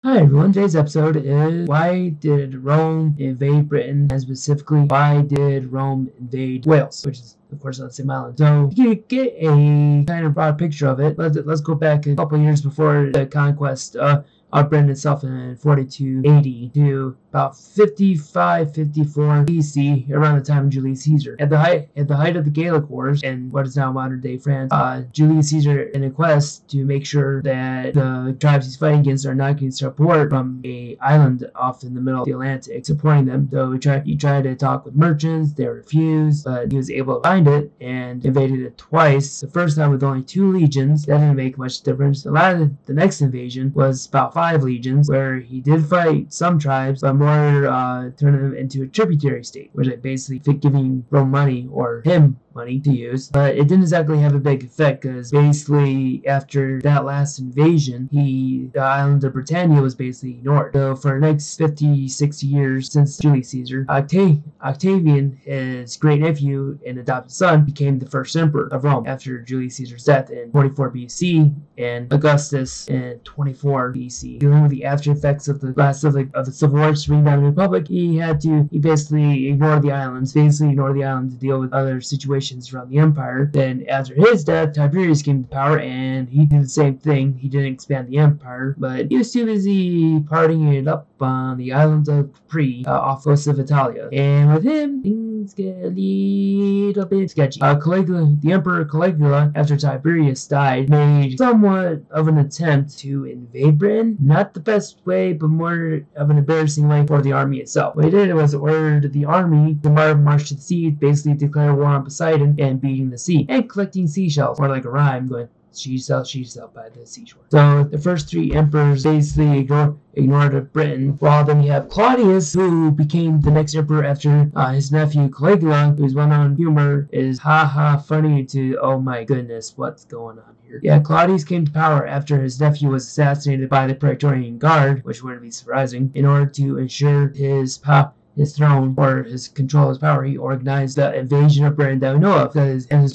Hi everyone, today's episode is why did Rome invade Britain, and specifically why did Rome invade Wales, which is of course on the same island. So you can get a kind of broad picture of it. Let's go back a couple years before the conquest of Britain itself in 42 AD to about 55-54 BC, around the time of Julius Caesar. At the height of the Gallic Wars in what is now modern-day France, Julius Caesar, in a quest to make sure that the tribes he's fighting against are not getting support from a island off in the middle of the Atlantic, supporting them. So he tried to talk with merchants, they refused, but he was able to find it and invaded it twice. The first time with only 2 legions, that didn't make much difference. The next invasion was about 5 legions, where he did fight some tribes, but more turn them into a tributary state, which is basically giving Rome money, or him money to use. But it didn't exactly have a big effect, because basically after that last invasion, the island of Britannia was basically ignored. So for the next 50-60 years since Julius Caesar, Octavian, his great nephew and adopted son, became the first emperor of Rome after Julius Caesar's death in 44 BC and Augustus in 24 BC. Dealing with the after effects of the last of the Civil War to bring down the Republic, he basically ignored the islands, to deal with other situations around the empire. Then after his death, Tiberius came to power, and he did the same thing. He didn't expand the empire, but he was too busy partying it up on the island of Capri, off the coast of Italia. And with him, things get a little bit sketchy. The Emperor Caligula, after Tiberius died, made somewhat of an attempt to invade Britain. Not the best way, but more of an embarrassing way for the army itself. What he did was ordered the army to march to the sea, basically declare war on Poseidon and beating the sea, and collecting seashells, or like a rhyme going, she shall by the seashore. So the first 3 emperors basically ignored Britain. Well, then you have Claudius, who became the next emperor after his nephew Caligula, whose well-known humor is funny to oh my goodness, what's going on here? Yeah, Claudius came to power after his nephew was assassinated by the Praetorian Guard, which wouldn't be surprising. In order to ensure his throne, or his control, his power, he organized the invasion of Britain that we know of. And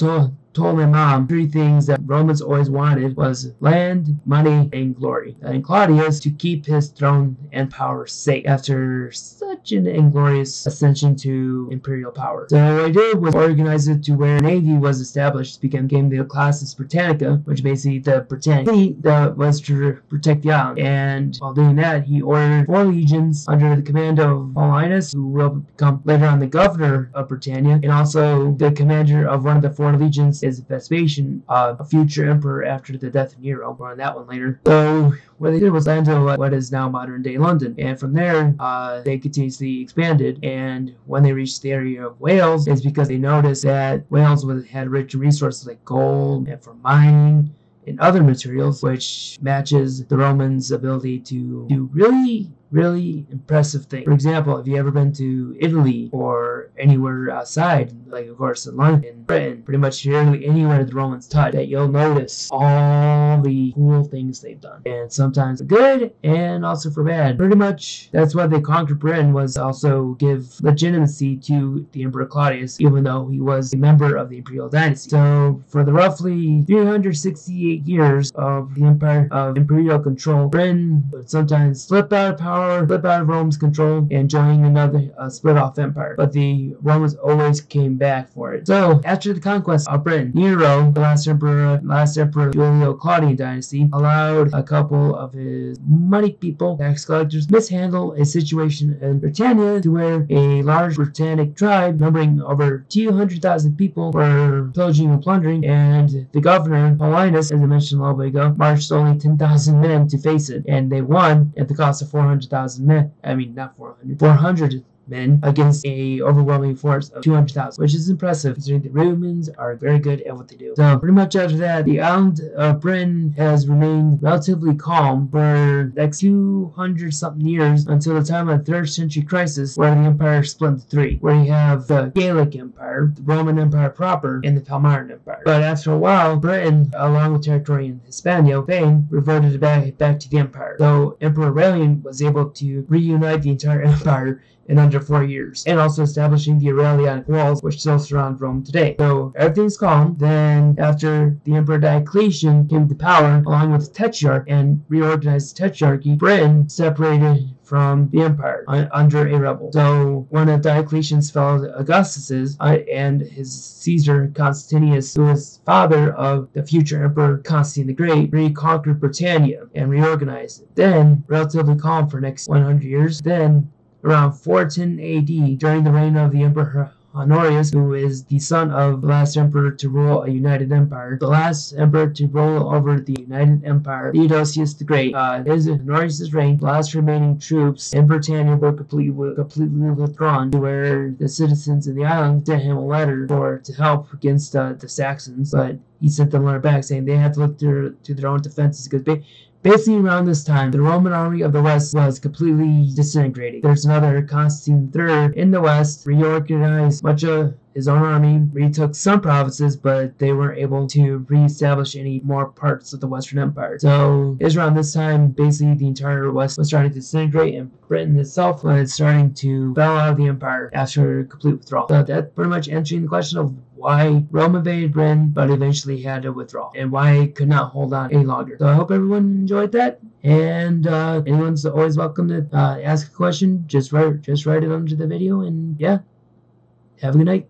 told my mom 3 things that Romans always wanted was land, money, and glory. And Claudius to keep his throne and power safe after such an inglorious ascension to imperial power. So what I did was organize it to where a navy was established, became the classis Britannica, which basically the Britannic fleet that was to protect the island. And while doing that, he ordered 4 legions under the command of Paulinus, who will become later on the governor of Britannia, and also the commander of one of the 4 legions is Vespasian, a future emperor after the death of Nero. More on that one later. So what they did was land on what is now modern-day London, and from there they continuously expanded. And when they reached the area of Wales, it's because they noticed that Wales had rich resources like gold and for mining and other materials, which matches the Romans' ability to do really impressive things. For example, if you ever been to Italy or anywhere outside, like of course in London, Britain, pretty much anywhere the Romans touch, that you'll notice all the cool things they've done, and sometimes for good and also for bad. Pretty much that's why they conquered Britain, was also give legitimacy to the Emperor Claudius, even though he was a member of the imperial dynasty. So for the roughly 368 years of the empire of imperial control, Britain would sometimes slip out of power, slip out of Rome's control, and join another split-off empire. But the Romans always came back for it. So after the conquest of Britain, Nero, the last emperor of Julio-Claudian dynasty, allowed a couple of his money people, tax collectors, mishandle a situation in Britannia to where a large Britannic tribe numbering over 200,000 people were pillaging and plundering, and the governor, Paulinus, as I mentioned a little bit ago, marched only 10,000 men to face it, and they won at the cost of 400,000 men. I mean, not 400 men against a overwhelming force of 200,000, which is impressive considering the Romans are very good at what they do. So pretty much after that, the island of Britain has remained relatively calm for the next 200-something years until the time of the 3rd century crisis, where the empire split into 3, where you have the Gallic Empire, the Roman Empire proper, and the Palmyran Empire. But after a while, Britain, along with territory in Hispania, Spain, reverted back to the empire. So Emperor Aurelian was able to reunite the entire empire in under 4 years, and also establishing the Aurelian walls, which still surround Rome today. So everything's calm. Then after the Emperor Diocletian came to power, along with the Tetrarch, and reorganized the Tetrarchy, Britain separated from the empire under a rebel. So one of Diocletian's fellow Augustus's and his Caesar Constantius, who was father of the future Emperor Constantine the Great, reconquered Britannia and reorganized it. Then, relatively calm for the next 100 years, then around 410 AD, during the reign of the Emperor Honorius, who is the son of the last emperor to rule a united empire. The last emperor to rule over the united empire, Theodosius the Great. His Honorius' reign, the last remaining troops in Britannia were completely withdrawn, to where the citizens in the island sent him a letter to help against the Saxons, but he sent them a letter back saying they had to look to their own defenses, because basically around this time, the Roman army of the West was completely disintegrating. There's another Constantine III in the West, reorganized much of his own army, retook some provinces, but they weren't able to reestablish any more parts of the Western Empire. So it was around this time, basically the entire West was starting to disintegrate, and Britain itself was starting to bail out of the empire after complete withdrawal. So that's pretty much answering the question of why Rome invaded Britain, but eventually had to withdraw, and why it could not hold on any longer. So I hope everyone enjoyed that, and anyone's always welcome to ask a question. Just write it under the video, and yeah, have a good night.